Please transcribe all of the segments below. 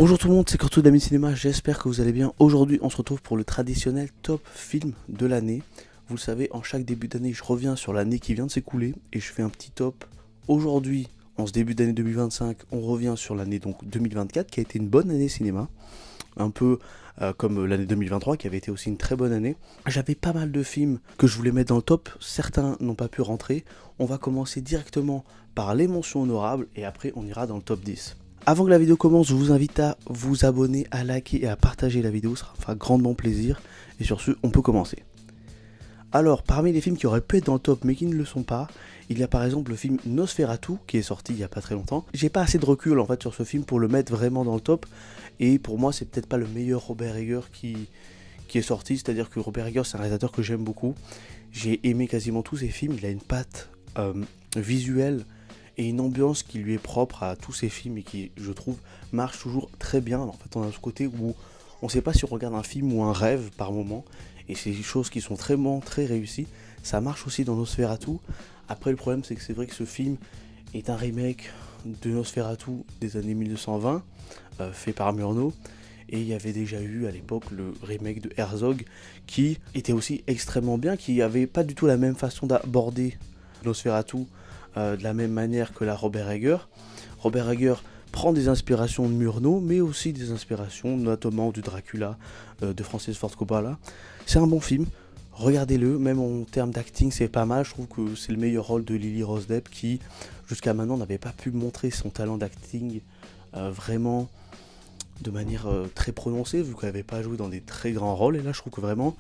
Bonjour tout le monde, c'est Corto d'Ami Cinéma, j'espère que vous allez bien. Aujourd'hui on se retrouve pour le traditionnel top film de l'année. Vous le savez, en chaque début d'année je reviens sur l'année qui vient de s'écouler et je fais un petit top. Aujourd'hui, en ce début d'année 2025, on revient sur l'année donc 2024 qui a été une bonne année cinéma. Un peu comme l'année 2023 qui avait été aussi une très bonne année. J'avais pas mal de films que je voulais mettre dans le top, certains n'ont pas pu rentrer. On va commencer directement par les mentions honorables et après on ira dans le top 10. Avant que la vidéo commence, je vous invite à vous abonner, à liker et à partager la vidéo, ça me fera grandement plaisir. Et sur ce, on peut commencer. Alors, parmi les films qui auraient pu être dans le top mais qui ne le sont pas, il y a par exemple le film Nosferatu qui est sorti il y a pas très longtemps. J'ai pas assez de recul en fait sur ce film pour le mettre vraiment dans le top. Et pour moi, c'est peut-être pas le meilleur Robert Eggers qui est sorti. C'est-à-dire que Robert Eggers, c'est un réalisateur que j'aime beaucoup. J'ai aimé quasiment tous ses films. Il a une patte visuelle et une ambiance qui lui est propre à tous ses films et qui, je trouve, marche toujours très bien. En fait, on a ce côté où on ne sait pas si on regarde un film ou un rêve par moment, et c'est des choses qui sont très réussies. Ça marche aussi dans Nosferatu. Après, le problème, c'est que c'est vrai que ce film est un remake de Nosferatu des années 1920, fait par Murnau, et il y avait déjà eu à l'époque le remake de Herzog, qui était aussi extrêmement bien, qui n'avait pas du tout la même façon d'aborder Nosferatu, de la même manière que la Robert Eggers. Robert Eggers prend des inspirations de Murnau, mais aussi des inspirations notamment du Dracula de Francis Ford Coppola. C'est un bon film, regardez-le, même en termes d'acting c'est pas mal. Je trouve que c'est le meilleur rôle de Lily Rose Depp qui jusqu'à maintenant n'avait pas pu montrer son talent d'acting vraiment de manière très prononcée, vu qu'elle n'avait pas joué dans des très grands rôles, et là je trouve que vraiment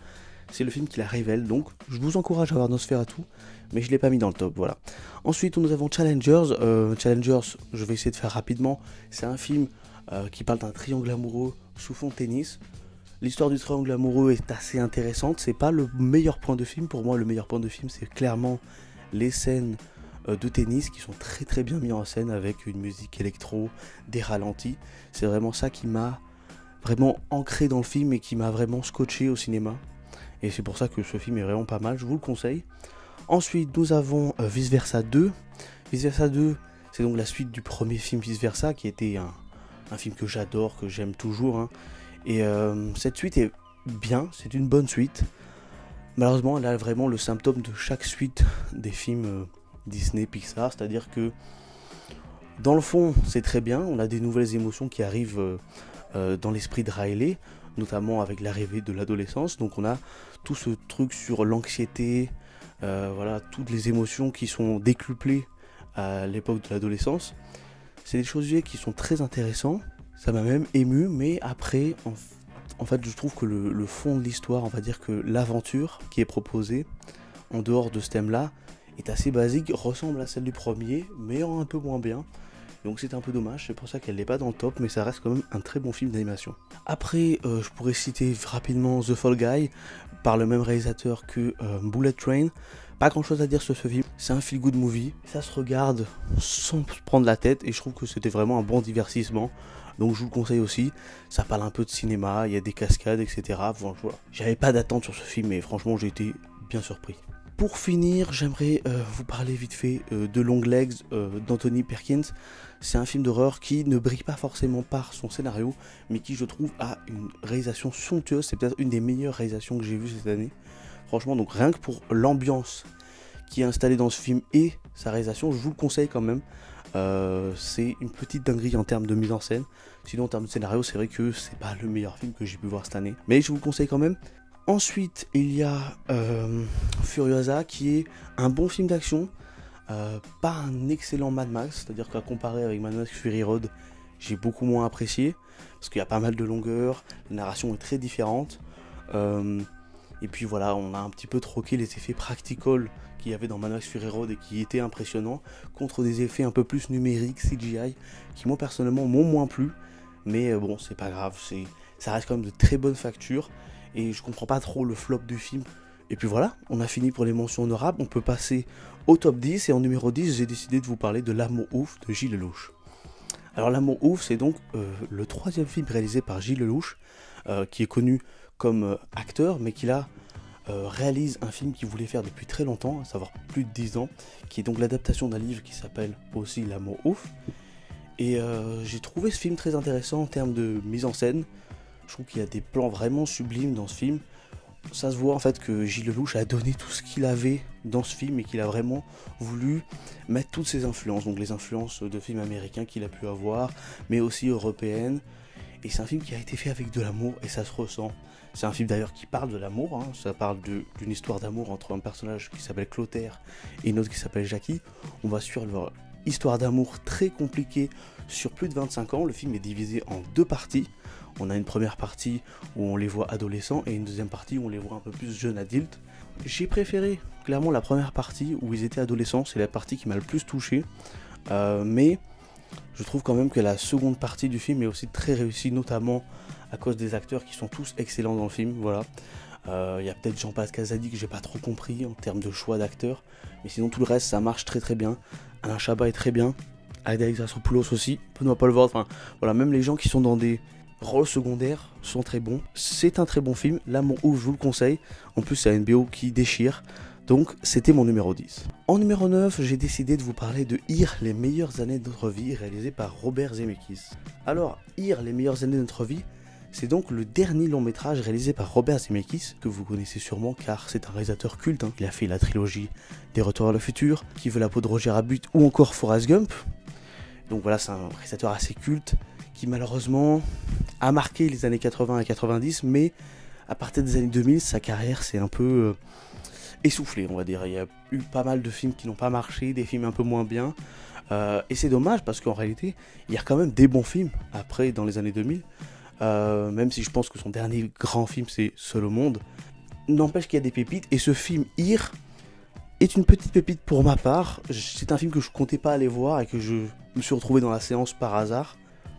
c'est le film qui la révèle. Donc je vous encourage à voir Nosferatu, mais je ne l'ai pas mis dans le top, voilà. Ensuite nous avons Challengers. Challengers, je vais essayer de faire rapidement. C'est un film qui parle d'un triangle amoureux sous fond de tennis. L'histoire du triangle amoureux est assez intéressante. C'est pas le meilleur point de film. Pour moi, le meilleur point de film, c'est clairement les scènes de tennis qui sont très bien mis en scène avec une musique électro, des ralentis. C'est vraiment ça qui m'a vraiment ancré dans le film et qui m'a vraiment scotché au cinéma. Et c'est pour ça que ce film est vraiment pas mal, je vous le conseille. Ensuite, nous avons Vice Versa 2. Vice Versa 2, c'est donc la suite du premier film Vice Versa, qui était un film que j'adore, que j'aime toujours. Hein. Et cette suite est bien, c'est une bonne suite. Malheureusement, elle a vraiment le symptôme de chaque suite des films Disney, Pixar. C'est-à-dire que, dans le fond, c'est très bien. On a des nouvelles émotions qui arrivent dans l'esprit de Riley, notamment avec l'arrivée de l'adolescence. Donc on a tout ce truc sur l'anxiété, voilà, toutes les émotions qui sont décuplées à l'époque de l'adolescence. C'est des choses qui sont très intéressantes, ça m'a même ému, mais après, en fait, je trouve que le fond de l'histoire, on va dire que l'aventure qui est proposée, en dehors de ce thème-là, est assez basique, ressemble à celle du premier, mais en un peu moins bien. Donc c'est un peu dommage, c'est pour ça qu'elle n'est pas dans le top, mais ça reste quand même un très bon film d'animation. Après, je pourrais citer rapidement The Fall Guy, par le même réalisateur que Bullet Train. Pas grand chose à dire sur ce film, c'est un feel good movie, ça se regarde sans se prendre la tête, et je trouve que c'était vraiment un bon divertissement. Donc je vous le conseille aussi, ça parle un peu de cinéma, il y a des cascades, etc. Bon, voilà. J'avais pas d'attente sur ce film, mais franchement j'ai été bien surpris. Pour finir, j'aimerais vous parler vite fait de Long Legs d'Anthony Perkins. C'est un film d'horreur qui ne brille pas forcément par son scénario, mais qui, je trouve, a une réalisation somptueuse. C'est peut-être une des meilleures réalisations que j'ai vues cette année. Franchement, donc rien que pour l'ambiance qui est installée dans ce film et sa réalisation, je vous le conseille quand même. C'est une petite dinguerie en termes de mise en scène. Sinon, en termes de scénario, c'est vrai que c'est pas le meilleur film que j'ai pu voir cette année. Mais je vous le conseille quand même. Ensuite, il y a Furiosa, qui est un bon film d'action, pas un excellent Mad Max, c'est-à-dire qu'à comparer avec Mad Max Fury Road, j'ai beaucoup moins apprécié, parce qu'il y a pas mal de longueur, la narration est très différente, et puis voilà, on a un petit peu troqué les effets practical qu'il y avait dans Mad Max Fury Road et qui étaient impressionnants, contre des effets un peu plus numériques, CGI, qui moi personnellement m'ont moins plu, mais bon, c'est pas grave, ça reste quand même de très bonnes factures, et je comprends pas trop le flop du film. Et puis voilà, on a fini pour les mentions honorables, on peut passer au top 10, et en numéro 10, j'ai décidé de vous parler de L'amour ouf de Gilles Lelouch. Alors L'amour ouf, c'est donc le troisième film réalisé par Gilles Lelouch, qui est connu comme acteur, mais qui là réalise un film qu'il voulait faire depuis très longtemps, à savoir plus de 10 ans, qui est donc l'adaptation d'un livre qui s'appelle aussi L'amour ouf. Et j'ai trouvé ce film très intéressant en termes de mise en scène. Je trouve qu'il y a des plans vraiment sublimes dans ce film. Ça se voit en fait que Gilles Lellouche a donné tout ce qu'il avait dans ce film et qu'il a vraiment voulu mettre toutes ses influences, donc les influences de films américains qu'il a pu avoir, mais aussi européennes. Et c'est un film qui a été fait avec de l'amour et ça se ressent. C'est un film d'ailleurs qui parle de l'amour, hein. Ça parle d'une histoire d'amour entre un personnage qui s'appelle Clotaire et une autre qui s'appelle Jackie. On va suivre leur histoire d'amour très compliquée sur plus de 25 ans. Le film est divisé en deux parties. On a une première partie où on les voit adolescents et une deuxième partie où on les voit un peu plus jeunes adultes. J'ai préféré clairement la première partie où ils étaient adolescents, c'est la partie qui m'a le plus touché. Mais je trouve quand même que la seconde partie du film est aussi très réussie, notamment à cause des acteurs qui sont tous excellents dans le film. Voilà. Il y a peut-être Jean-Pascal Casadi que j'ai pas trop compris en termes de choix d'acteurs, mais sinon tout le reste ça marche très très bien. Alain Chabat est très bien, Alexandropoulos aussi, Benoît Poelvoorde, enfin voilà, même les gens qui sont dans des rôles secondaires sont très bons. C'est un très bon film, L'amour ouf, je vous le conseille. En plus c'est une BO qui déchire. Donc c'était mon numéro 10. En numéro 9, j'ai décidé de vous parler de Ir, les meilleures années de notre vie, réalisé par Robert Zemeckis. Alors, Ir, les meilleures années de notre vie, c'est donc le dernier long métrage réalisé par Robert Zemeckis, que vous connaissez sûrement car c'est un réalisateur culte. Il a fait la trilogie des Retours vers le futur, Qui veut la peau de Roger Rabbit ou encore Forrest Gump. Donc voilà, c'est un réalisateur assez culte qui malheureusement a marqué les années 80 et 90, mais à partir des années 2000, sa carrière s'est un peu essoufflé, on va dire. Il y a eu pas mal de films qui n'ont pas marché, des films un peu moins bien, et c'est dommage parce qu'en réalité il y a quand même des bons films après dans les années 2000, même si je pense que son dernier grand film c'est Seul au monde. N'empêche qu'il y a des pépites, et ce film Ir est une petite pépite pour ma part. C'est un film que je comptais pas aller voir et que je me suis retrouvé dans la séance par hasard.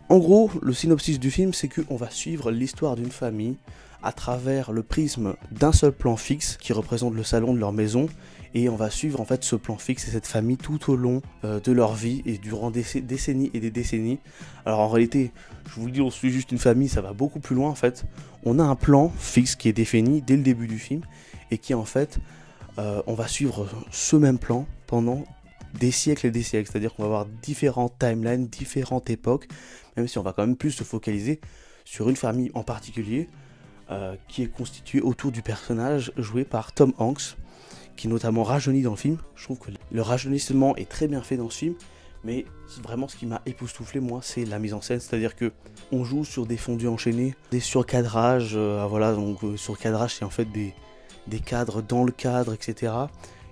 En gros, le synopsis du film, c'est qu'on va suivre l'histoire d'une famille à travers le prisme d'un seul plan fixe qui représente le salon de leur maison, et on va suivre en fait ce plan fixe et cette famille tout au long de leur vie et durant des décennies et des décennies. Alors en réalité, je vous le dis, on suit juste une famille, ça va beaucoup plus loin en fait. On a un plan fixe qui est défini dès le début du film et qui en fait, on va suivre ce même plan pendant des siècles et des siècles, c'est-à-dire qu'on va avoir différentes timelines, différentes époques, même si on va quand même plus se focaliser sur une famille en particulier, qui est constituée autour du personnage joué par Tom Hanks, qui est notamment rajeuni dans le film. Je trouve que le rajeunissement est très bien fait dans ce film, mais vraiment ce qui m'a époustouflé moi, c'est la mise en scène, c'est-à-dire que on joue sur des fondus enchaînés, des surcadrages, voilà, donc surcadrage c'est en fait des cadres dans le cadre, etc.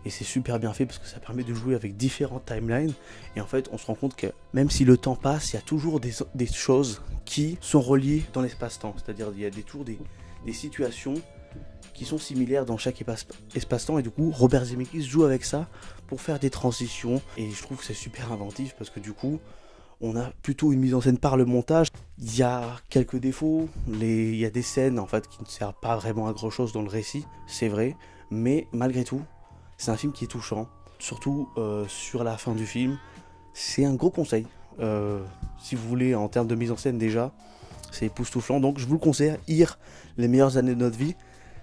Et c'est super bien fait parce que ça permet de jouer avec différentes timelines. Et en fait, on se rend compte que même si le temps passe, il y a toujours des choses qui sont reliées dans l'espace-temps. C'est-à-dire qu'il y a toujours des situations qui sont similaires dans chaque espace-temps. Et du coup, Robert Zemeckis joue avec ça pour faire des transitions. Et je trouve que c'est super inventif parce que du coup, on a plutôt une mise en scène par le montage. Il y a quelques défauts. Il y a des scènes en fait qui ne servent pas vraiment à grand chose dans le récit, c'est vrai. Mais malgré tout, c'est un film qui est touchant, surtout sur la fin du film. C'est un gros conseil, si vous voulez, en termes de mise en scène déjà, c'est époustouflant. Donc je vous le conseille, Ir, les meilleures années de notre vie.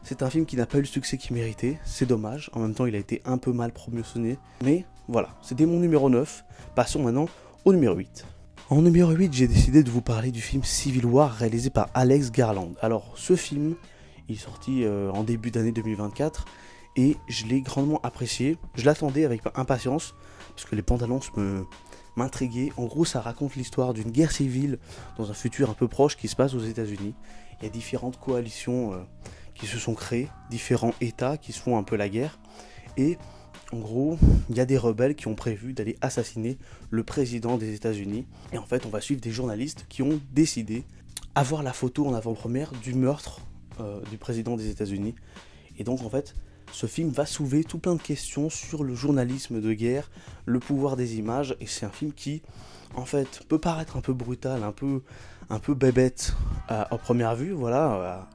C'est un film qui n'a pas eu le succès qu'il méritait, c'est dommage. En même temps, il a été un peu mal promotionné. Mais voilà, c'était mon numéro 9. Passons maintenant au numéro 8. En numéro 8, j'ai décidé de vous parler du film Civil War, réalisé par Alex Garland. Alors, ce film, il est sorti en début d'année 2024. Et je l'ai grandement apprécié. Je l'attendais avec impatience, parce que les bandes annonces m'intriguaient. En gros, ça raconte l'histoire d'une guerre civile dans un futur un peu proche qui se passe aux États-Unis. Il y a différentes coalitions qui se sont créées, différents États qui se font un peu la guerre. Et en gros, il y a des rebelles qui ont prévu d'aller assassiner le président des États-Unis. Et en fait, on va suivre des journalistes qui ont décidé d'avoir la photo en avant-première du meurtre du président des États-Unis. Et donc, en fait, ce film va soulever tout plein de questions sur le journalisme de guerre, le pouvoir des images, et c'est un film qui, en fait, peut paraître un peu brutal, un peu bébête à première vue, voilà.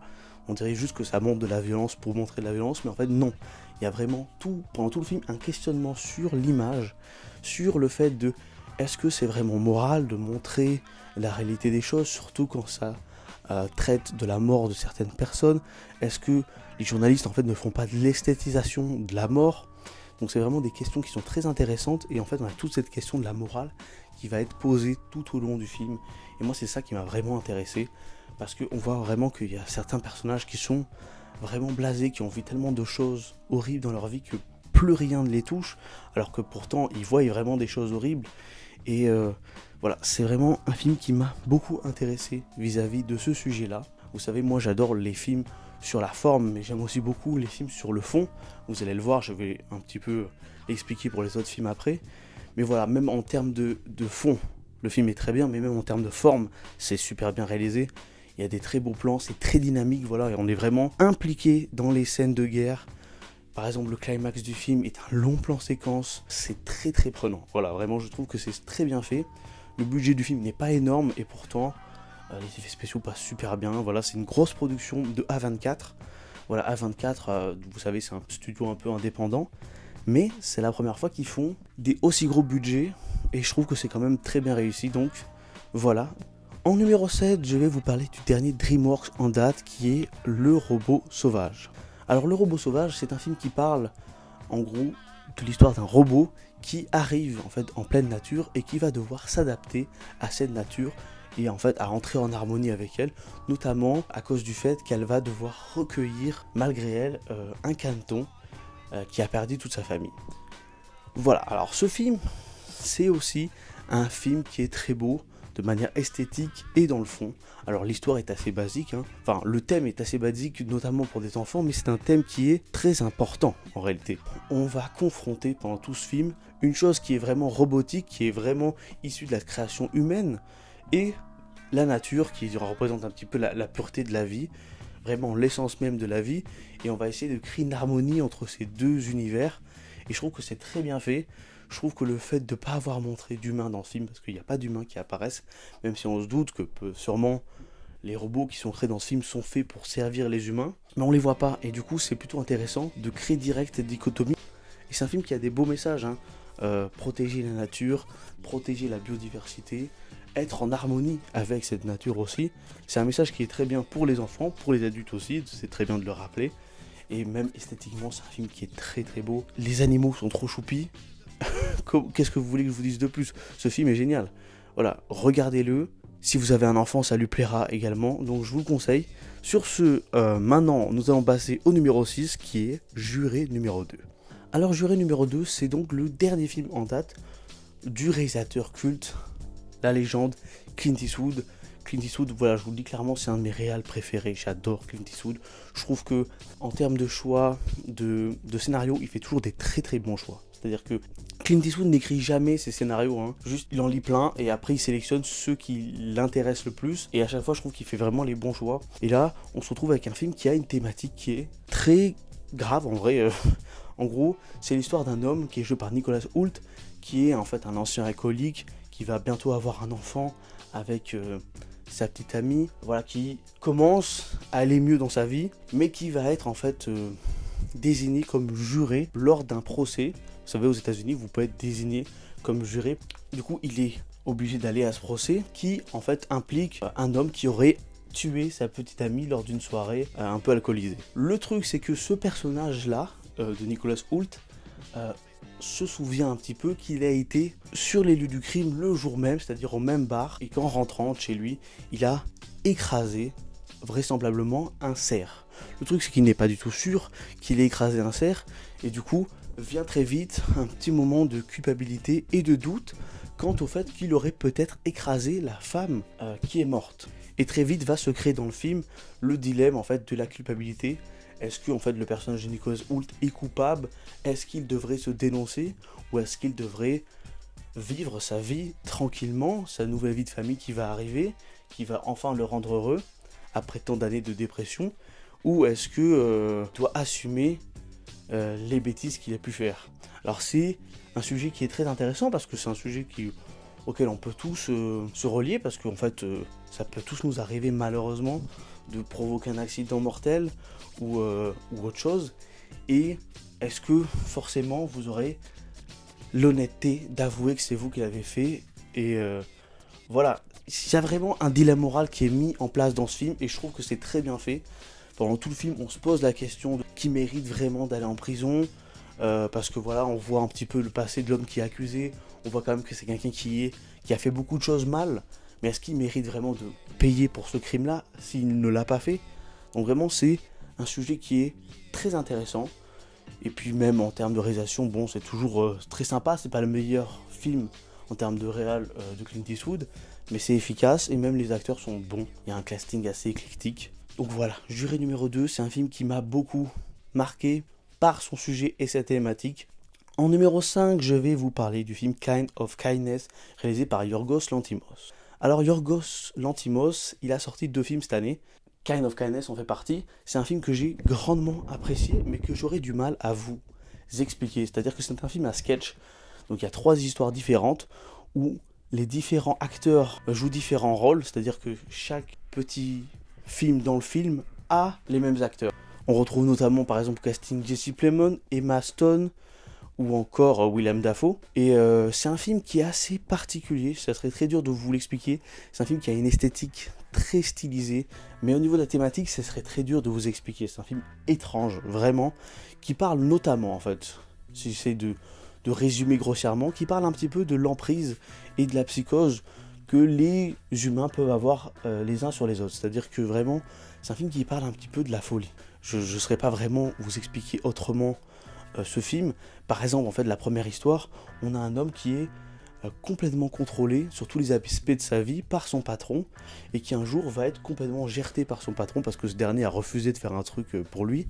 On dirait juste que ça montre de la violence pour montrer de la violence, mais en fait non. Il y a vraiment pendant tout le film, un questionnement sur l'image, sur le fait de est-ce que c'est vraiment moral de montrer la réalité des choses, surtout quand ça traite de la mort de certaines personnes. Est-ce que les journalistes en fait ne font pas de l'esthétisation de la mort Donc c'est vraiment des questions qui sont très intéressantes, et en fait on a toute cette question de la morale qui va être posée tout au long du film. Et moi c'est ça qui m'a vraiment intéressé, parce qu'on voit vraiment qu'il y a certains personnages qui sont vraiment blasés, qui ont vu tellement de choses horribles dans leur vie que plus rien ne les touche, alors que pourtant ils voient vraiment des choses horribles. Et voilà, c'est vraiment un film qui m'a beaucoup intéressé vis-à-vis de ce sujet-là. Vous savez, moi j'adore les films sur la forme, mais j'aime aussi beaucoup les films sur le fond. Vous allez le voir, je vais un petit peu l'expliquer pour les autres films après. Mais voilà, même en termes de fond, le film est très bien, mais même en termes de forme, c'est super bien réalisé. Il y a des très beaux plans, c'est très dynamique, voilà, et on est vraiment impliqué dans les scènes de guerre. Par exemple, le climax du film est un long plan séquence, c'est très très prenant. Voilà, vraiment, je trouve que c'est très bien fait. Le budget du film n'est pas énorme, et pourtant, les effets spéciaux passent super bien. Voilà, c'est une grosse production de A24. Voilà, A24, vous savez, c'est un studio un peu indépendant. Mais c'est la première fois qu'ils font des aussi gros budgets, et je trouve que c'est quand même très bien réussi, donc voilà. En numéro 7, je vais vous parler du dernier DreamWorks en date, qui est Le Robot Sauvage. Alors Le Robot Sauvage, c'est un film qui parle en gros de l'histoire d'un robot qui arrive en fait en pleine nature et qui va devoir s'adapter à cette nature et en fait à rentrer en harmonie avec elle, notamment à cause du fait qu'elle va devoir recueillir malgré elle un caneton qui a perdu toute sa famille. Voilà, alors ce film, c'est aussi un film qui est très beau de manière esthétique et dans le fond. Alors l'histoire est assez basique, hein. Enfin le thème est assez basique, notamment pour des enfants, mais c'est un thème qui est très important en réalité. On va confronter pendant tout ce film une chose qui est vraiment robotique, qui est vraiment issue de la création humaine, et la nature qui représente un petit peu la pureté de la vie, vraiment l'essence même de la vie, et on va essayer de créer une harmonie entre ces deux univers, et je trouve que c'est très bien fait. Je trouve que le fait de ne pas avoir montré d'humains dans ce film, parce qu'il n'y a pas d'humains qui apparaissent, même si on se doute que sûrement les robots qui sont créés dans ce film sont faits pour servir les humains, mais on les voit pas, et du coup c'est plutôt intéressant de créer direct cette dichotomie. Et c'est un film qui a des beaux messages, hein. Protéger la nature, protéger la biodiversité, être en harmonie avec cette nature aussi. C'est un message qui est très bien pour les enfants, pour les adultes aussi, c'est très bien de le rappeler. Et même esthétiquement, c'est un film qui est très très beau. Les animaux sont trop choupis. Qu'est-ce que vous voulez que je vous dise de plus? Ce film est génial. Voilà, regardez-le. Si vous avez un enfant, ça lui plaira également. Donc je vous le conseille. Sur ce, maintenant, nous allons passer au numéro 6, qui est Juré numéro 2. Alors Juré numéro 2, c'est donc le dernier film en date du réalisateur culte, la légende Clint Eastwood. Clint Eastwood, voilà, je vous le dis clairement, c'est un de mes réals préférés. J'adore Clint Eastwood. Je trouve que en termes de choix de scénario, il fait toujours des très très bons choix. C'est-à-dire que Clint Eastwood n'écrit jamais ses scénarios, hein. Juste il en lit plein et après il sélectionne ceux qui l'intéressent le plus. Et à chaque fois, je trouve qu'il fait vraiment les bons choix. Et là, on se retrouve avec un film qui a une thématique qui est très grave en vrai. En gros, c'est l'histoire d'un homme qui est joué par Nicholas Hoult, qui est en fait un ancien alcoolique qui va bientôt avoir un enfant avec sa petite amie, voilà, qui commence à aller mieux dans sa vie, mais qui va être en fait désigné comme juré lors d'un procès. Vous savez, aux États-Unis, vous pouvez être désigné comme juré. Du coup, il est obligé d'aller à ce procès qui en fait implique un homme qui aurait tué sa petite amie lors d'une soirée un peu alcoolisée. Le truc, c'est que ce personnage-là, de Nicholas Hoult, se souvient un petit peu qu'il a été sur les lieux du crime le jour même, c'est-à-dire au même bar, et qu'en rentrant chez lui, il a écrasé vraisemblablement un cerf. Le truc, c'est qu'il n'est pas du tout sûr qu'il ait écrasé un cerf, et du coup, vient très vite un petit moment de culpabilité et de doute quant au fait qu'il aurait peut-être écrasé la femme qui est morte. Et très vite va se créer dans le film le dilemme en fait de la culpabilité. Est-ce que en fait le personnage de Nicholas Hoult est coupable? Est-ce qu'il devrait se dénoncer? Ou est-ce qu'il devrait vivre sa vie tranquillement, sa nouvelle vie de famille qui va arriver, qui va enfin le rendre heureux après tant d'années de dépression? Ou est-ce que doit assumer les bêtises qu'il a pu faire? Alors c'est un sujet qui est très intéressant parce que c'est un sujet auquel on peut tous se relier, parce qu'en fait ça peut tous nous arriver malheureusement de provoquer un accident mortel ou autre chose. Et est-ce que forcément vous aurez l'honnêteté d'avouer que c'est vous qui l'avez fait? Et voilà, il y a vraiment un dilemme moral qui est mis en place dans ce film et je trouve que c'est très bien fait. Pendant tout le film, on se pose la question de qui mérite vraiment d'aller en prison, parce que voilà, on voit un petit peu le passé de l'homme qui est accusé, on voit quand même que c'est quelqu'un qui a fait beaucoup de choses mal, mais est-ce qu'il mérite vraiment de payer pour ce crime-là s'il ne l'a pas fait? Donc vraiment, c'est un sujet qui est très intéressant, et puis même en termes de réalisation, bon, c'est toujours très sympa, c'est pas le meilleur film en termes de réal de Clint Eastwood, mais c'est efficace, et même les acteurs sont bons, il y a un casting assez éclectique. Donc voilà, Juré numéro 2, c'est un film qui m'a beaucoup marqué par son sujet et sa thématique. En numéro 5, je vais vous parler du film Kind of Kindness, réalisé par Yorgos Lanthimos. Alors Yorgos Lanthimos, il a sorti 2 films cette année. Kind of Kindness en fait partie. C'est un film que j'ai grandement apprécié, mais que j'aurais du mal à vous expliquer. C'est-à-dire que c'est un film à sketch. Donc il y a 3 histoires différentes, où les différents acteurs jouent différents rôles. C'est-à-dire que chaque petit film dans le film a les mêmes acteurs. On retrouve notamment par exemple au casting Jesse Plemons, Emma Stone ou encore Willem Dafoe. Et c'est un film qui est assez particulier, ça serait très dur de vous l'expliquer. C'est un film qui a une esthétique très stylisée, mais au niveau de la thématique, ça serait très dur de vous expliquer. C'est un film étrange, vraiment, qui parle notamment, en fait, si j'essaie de résumer grossièrement, qui parle un petit peu de l'emprise et de la psychose que les humains peuvent avoir les uns sur les autres. C'est-à-dire que vraiment, c'est un film qui parle un petit peu de la folie. Je ne saurais pas vraiment vous expliquer autrement ce film. Par exemple, en fait, la première histoire, on a un homme qui est complètement contrôlé sur tous les aspects de sa vie par son patron, et qui un jour va être complètement gerté par son patron parce que ce dernier a refusé de faire un truc pour lui.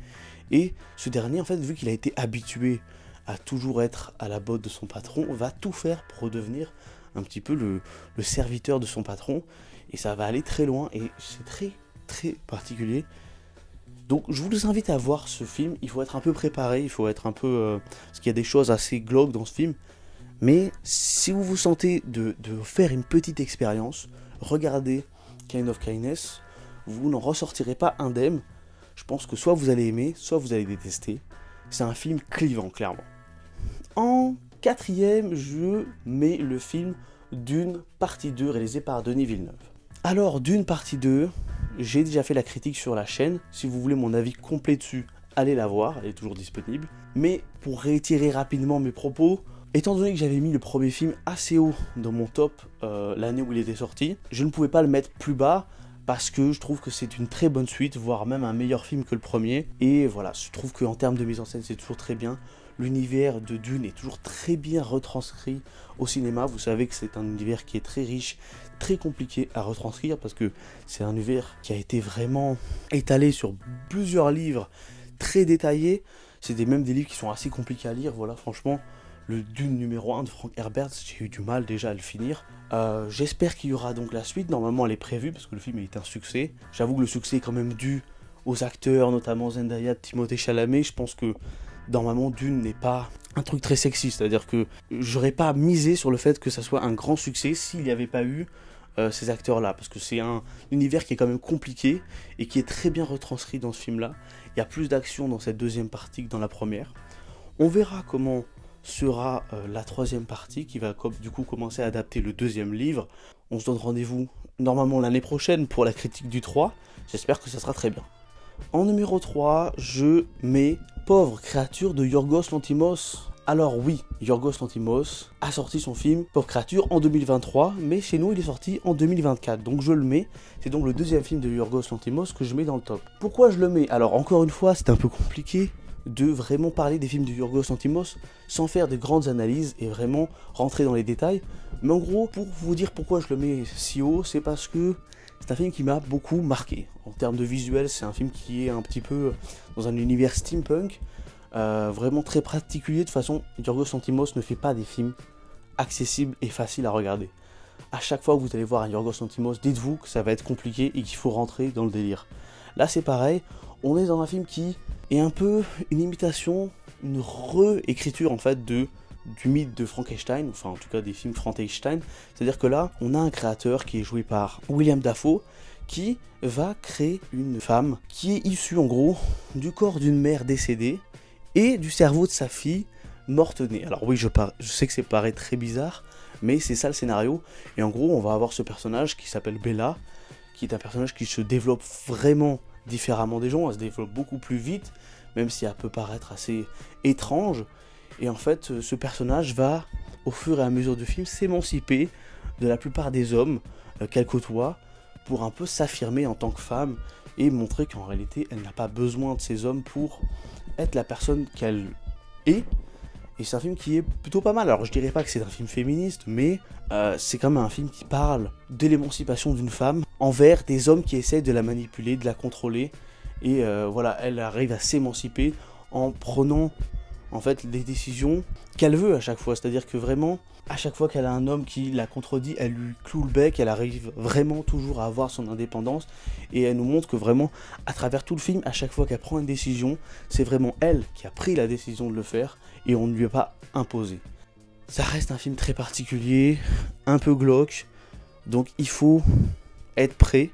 Et ce dernier, en fait, vu qu'il a été habitué à toujours être à la botte de son patron, va tout faire pour redevenir un petit peu le serviteur de son patron, et ça va aller très loin, et c'est très très particulier. Donc je vous invite à voir ce film. Il faut être un peu préparé, il faut être un peu... parce qu'il y a des choses assez glauques dans ce film. Mais si vous vous sentez de faire une petite expérience, regardez Kind of Kindness, vous n'en ressortirez pas indemne. Je pense que soit vous allez aimer, soit vous allez détester. C'est un film clivant, clairement. En 4e, je mets le film Dune partie 2, réalisé par Denis Villeneuve. Alors, Dune partie 2, j'ai déjà fait la critique sur la chaîne. Si vous voulez mon avis complet dessus, allez la voir, elle est toujours disponible. Mais pour réitérer rapidement mes propos, étant donné que j'avais mis le premier film assez haut dans mon top l'année où il était sorti, je ne pouvais pas le mettre plus bas parce que je trouve que c'est une très bonne suite, voire même un meilleur film que le premier. Et voilà, je trouve qu'en termes de mise en scène, c'est toujours très bien. L'univers de Dune est toujours très bien retranscrit au cinéma. Vous savez que c'est un univers qui est très riche, très compliqué à retranscrire parce que c'est un univers qui a été vraiment étalé sur plusieurs livres très détaillés. C'est même des livres qui sont assez compliqués à lire. Voilà, franchement, le Dune numéro 1 de Frank Herbert, j'ai eu du mal déjà à le finir. J'espère qu'il y aura donc la suite. Normalement, elle est prévue parce que le film a été un succès. J'avoue que le succès est quand même dû aux acteurs, notamment Zendaya, Timothée Chalamet. Je pense que normalement, Dune n'est pas un truc très sexy. C'est-à-dire que j'aurais pas misé sur le fait que ça soit un grand succès s'il n'y avait pas eu ces acteurs-là. Parce que c'est un univers qui est quand même compliqué et qui est très bien retranscrit dans ce film-là. Il y a plus d'action dans cette deuxième partie que dans la première. On verra comment sera la troisième partie qui va du coup commencer à adapter le deuxième livre. On se donne rendez-vous normalement l'année prochaine pour la critique du 3. J'espère que ça sera très bien. En numéro 3, je mets Pauvre créature de Yorgos Lanthimos. Alors oui, Yorgos Lanthimos a sorti son film Pauvre créature en 2023, mais chez nous il est sorti en 2024, donc je le mets. C'est donc le deuxième film de Yorgos Lanthimos que je mets dans le top. Pourquoi je le mets? Alors encore une fois, c'est un peu compliqué de vraiment parler des films de Yorgos Lanthimos sans faire de grandes analyses et vraiment rentrer dans les détails. Mais en gros, pour vous dire pourquoi je le mets si haut, c'est parce que c'est un film qui m'a beaucoup marqué. En termes de visuel, c'est un film qui est un petit peu dans un univers steampunk, vraiment très particulier. De toute façon, Yorgos Lanthimos ne fait pas des films accessibles et faciles à regarder. À chaque fois que vous allez voir un Yorgos Lanthimos, dites-vous que ça va être compliqué et qu'il faut rentrer dans le délire. Là, c'est pareil, on est dans un film qui est un peu une imitation, une réécriture en fait du mythe de Frankenstein, enfin en tout cas des films Frankenstein. C'est-à-dire que là, on a un créateur qui est joué par Willem Dafoe, qui va créer une femme qui est issue en gros du corps d'une mère décédée et du cerveau de sa fille morte-née. Alors oui, je sais que ça paraît très bizarre, mais c'est ça le scénario. Et en gros, on va avoir ce personnage qui s'appelle Bella, qui est un personnage qui se développe vraiment différemment des gens. Elle se développe beaucoup plus vite, même si elle peut paraître assez étrange. Et en fait, ce personnage va, au fur et à mesure du film, s'émanciper de la plupart des hommes qu'elle côtoie pour un peu s'affirmer en tant que femme et montrer qu'en réalité, elle n'a pas besoin de ces hommes pour être la personne qu'elle est. Et c'est un film qui est plutôt pas mal. Alors je dirais pas que c'est un film féministe, mais c'est quand même un film qui parle de l'émancipation d'une femme envers des hommes qui essaient de la manipuler, de la contrôler. Et voilà, elle arrive à s'émanciper en prenant en fait les décisions qu'elle veut à chaque fois. C'est-à-dire que vraiment, à chaque fois qu'elle a un homme qui la contredit, elle lui cloue le bec, elle arrive vraiment toujours à avoir son indépendance. Et elle nous montre que vraiment, à travers tout le film, à chaque fois qu'elle prend une décision, c'est vraiment elle qui a pris la décision de le faire et on ne lui a pas imposé. Ça reste un film très particulier, un peu glauque, donc il faut être prêt.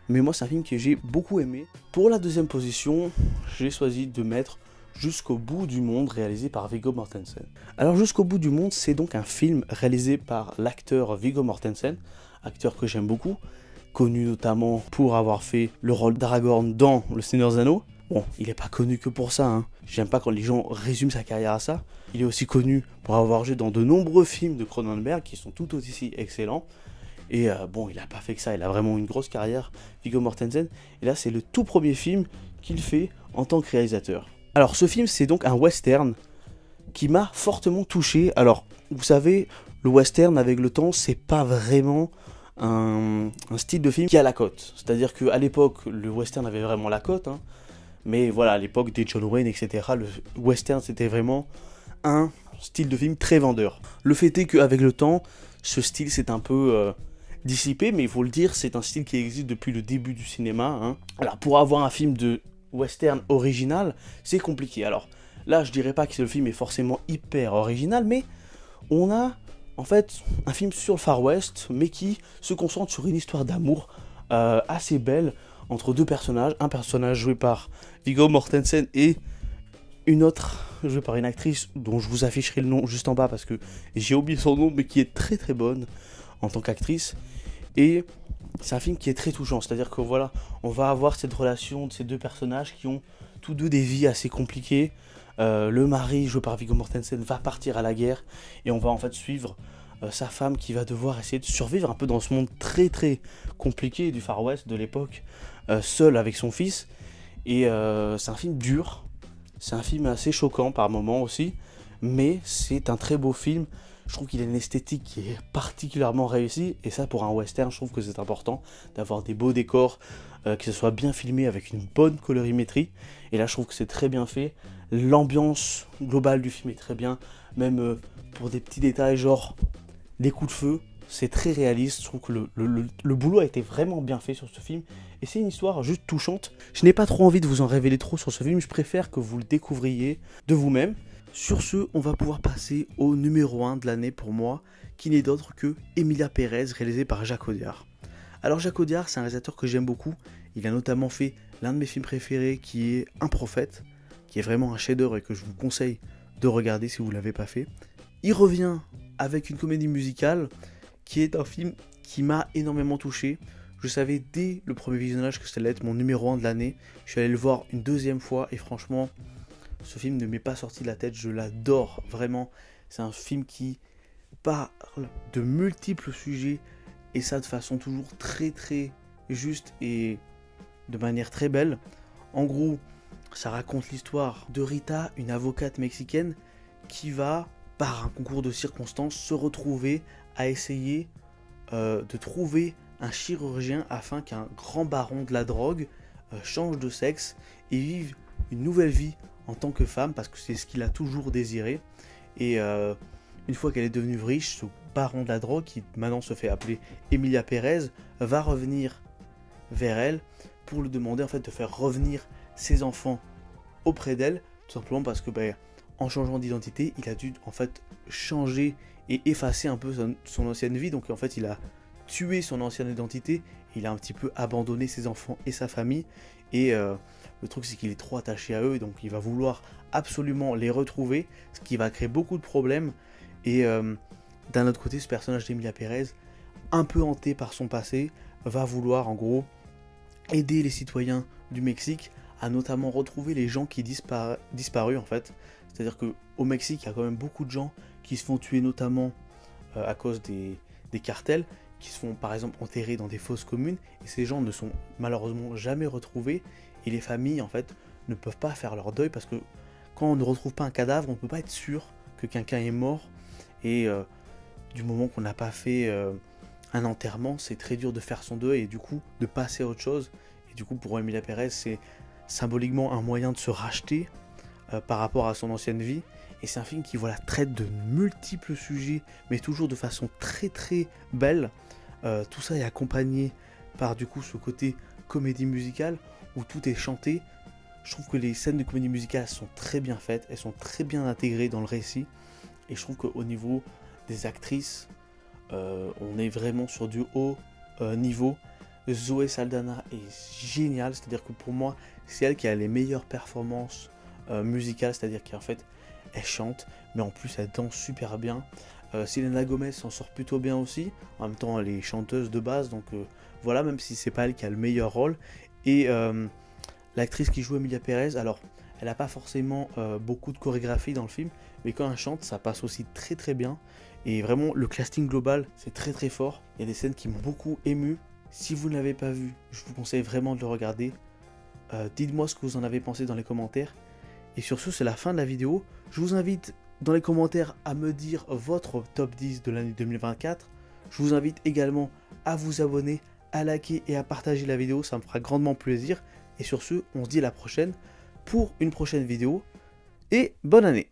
Mais moi, c'est un film que j'ai beaucoup aimé. Pour la deuxième position, j'ai choisi de mettre Jusqu'au bout du monde, réalisé par Viggo Mortensen. Alors Jusqu'au bout du monde, c'est donc un film réalisé par l'acteur Viggo Mortensen, acteur que j'aime beaucoup, connu notamment pour avoir fait le rôle d'Aragorn dans Le Seigneur des Anneaux. Bon, il n'est pas connu que pour ça, hein. J'aime pas quand les gens résument sa carrière à ça. Il est aussi connu pour avoir joué dans de nombreux films de Cronenberg qui sont tout aussi excellents. Et bon, il n'a pas fait que ça, il a vraiment une grosse carrière, Viggo Mortensen. Et là, c'est le tout premier film qu'il fait en tant que réalisateur. Alors, ce film, c'est donc un western qui m'a fortement touché. Alors, vous savez, le western, avec le temps, c'est pas vraiment un style de film qui a la cote. C'est-à-dire qu'à l'époque, le western avait vraiment la cote, hein. Mais voilà, à l'époque des John Wayne, etc., le western, c'était vraiment un style de film très vendeur. Le fait est qu'avec le temps, ce style s'est un peu dissipé, mais il faut le dire, c'est un style qui existe depuis le début du cinéma, hein. Alors, pour avoir un film de western original, c'est compliqué. Alors, là, je dirais pas que le film est forcément hyper original, mais on a, en fait, un film sur le Far West, mais qui se concentre sur une histoire d'amour assez belle, entre deux personnages, un personnage joué par Viggo Mortensen et une autre jouée par une actrice dont je vous afficherai le nom juste en bas parce que j'ai oublié son nom, mais qui est très très bonne en tant qu'actrice. Et c'est un film qui est très touchant, c'est-à-dire que voilà, on va avoir cette relation de ces deux personnages qui ont tous deux des vies assez compliquées. Le mari, joué par Viggo Mortensen, va partir à la guerre et on va en fait suivre sa femme qui va devoir essayer de survivre un peu dans ce monde très très compliqué du Far West de l'époque, seule avec son fils. Et c'est un film dur, c'est un film assez choquant par moments aussi, mais c'est un très beau film. Je trouve qu'il a une esthétique qui est particulièrement réussie, et ça pour un western, je trouve que c'est important d'avoir des beaux décors, que ce soit bien filmé avec une bonne colorimétrie, et là je trouve que c'est très bien fait. L'ambiance globale du film est très bien, même pour des petits détails genre des coups de feu, c'est très réaliste. Je trouve que le boulot a été vraiment bien fait sur ce film, et c'est une histoire juste touchante. Je n'ai pas trop envie de vous en révéler trop sur ce film, je préfère que vous le découvriez de vous-même. Sur ce, on va pouvoir passer au numéro 1 de l'année pour moi, qui n'est d'autre que Emilia Pérez, réalisé par Jacques Audiard. Alors Jacques Audiard, c'est un réalisateur que j'aime beaucoup. Il a notamment fait l'un de mes films préférés qui est Un prophète, qui est vraiment un chef-d'œuvre et que je vous conseille de regarder si vous ne l'avez pas fait. Il revient avec une comédie musicale qui est un film qui m'a énormément touché. Je savais dès le premier visionnage que ça allait être mon numéro 1 de l'année. Je suis allé le voir une deuxième fois et franchement, ce film ne m'est pas sorti de la tête, je l'adore vraiment. C'est un film qui parle de multiples sujets et ça de façon toujours très très juste et de manière très belle. En gros, ça raconte l'histoire de Rita, une avocate mexicaine qui va, par un concours de circonstances, se retrouver à essayer de trouver un chirurgien afin qu'un grand baron de la drogue change de sexe et vive une nouvelle vie en tant que femme, parce que c'est ce qu'il a toujours désiré. Et une fois qu'elle est devenue riche, ce baron de la drogue, qui maintenant se fait appeler Emilia Pérez, va revenir vers elle pour lui demander en fait de faire revenir ses enfants auprès d'elle, tout simplement parce que en changeant d'identité, il a dû en fait changer et effacer un peu son ancienne vie. Donc en fait, il a tué son ancienne identité, il a un petit peu abandonné ses enfants et sa famille. Et le truc, c'est qu'il est trop attaché à eux, donc il va vouloir absolument les retrouver, ce qui va créer beaucoup de problèmes. Et d'un autre côté, ce personnage d'Emilia Pérez, un peu hanté par son passé, va vouloir en gros aider les citoyens du Mexique a notamment retrouvé les gens qui disparus en fait. C'est-à-dire qu'au Mexique, il y a quand même beaucoup de gens qui se font tuer notamment à cause des cartels, qui se font par exemple enterrer dans des fosses communes, et ces gens ne sont malheureusement jamais retrouvés, et les familles en fait ne peuvent pas faire leur deuil, parce que quand on ne retrouve pas un cadavre, on ne peut pas être sûr que quelqu'un est mort, et du moment qu'on n'a pas fait un enterrement, c'est très dur de faire son deuil, et du coup de passer à autre chose. Et du coup pour Emilia Pérez, c'est symboliquement un moyen de se racheter par rapport à son ancienne vie. Et c'est un film qui voilà, traite de multiples sujets, mais toujours de façon très très belle. Tout ça est accompagné par du coup ce côté comédie musicale où tout est chanté. Je trouve que les scènes de comédie musicale sont très bien faites, elles sont très bien intégrées dans le récit. Et je trouve qu'au niveau des actrices, on est vraiment sur du haut niveau. Zoé Saldana est géniale, c'est-à-dire que pour moi, c'est elle qui a les meilleures performances musicales, c'est-à-dire qu'en fait, elle chante, mais en plus, elle danse super bien. Selena Gomez s'en sort plutôt bien aussi, en même temps, elle est chanteuse de base, donc voilà, même si c'est pas elle qui a le meilleur rôle. Et l'actrice qui joue Emilia Pérez, alors, elle n'a pas forcément beaucoup de chorégraphie dans le film, mais quand elle chante, ça passe aussi très très bien. Et vraiment, le casting global, c'est très très fort. Il y a des scènes qui m'ont beaucoup ému. Si vous ne l'avez pas vu, je vous conseille vraiment de le regarder. Dites-moi ce que vous en avez pensé dans les commentaires. Et sur ce, c'est la fin de la vidéo. Je vous invite dans les commentaires à me dire votre top 10 de l'année 2024. Je vous invite également à vous abonner, à liker et à partager la vidéo. Ça me fera grandement plaisir. Et sur ce, on se dit à la prochaine pour une prochaine vidéo. Et bonne année!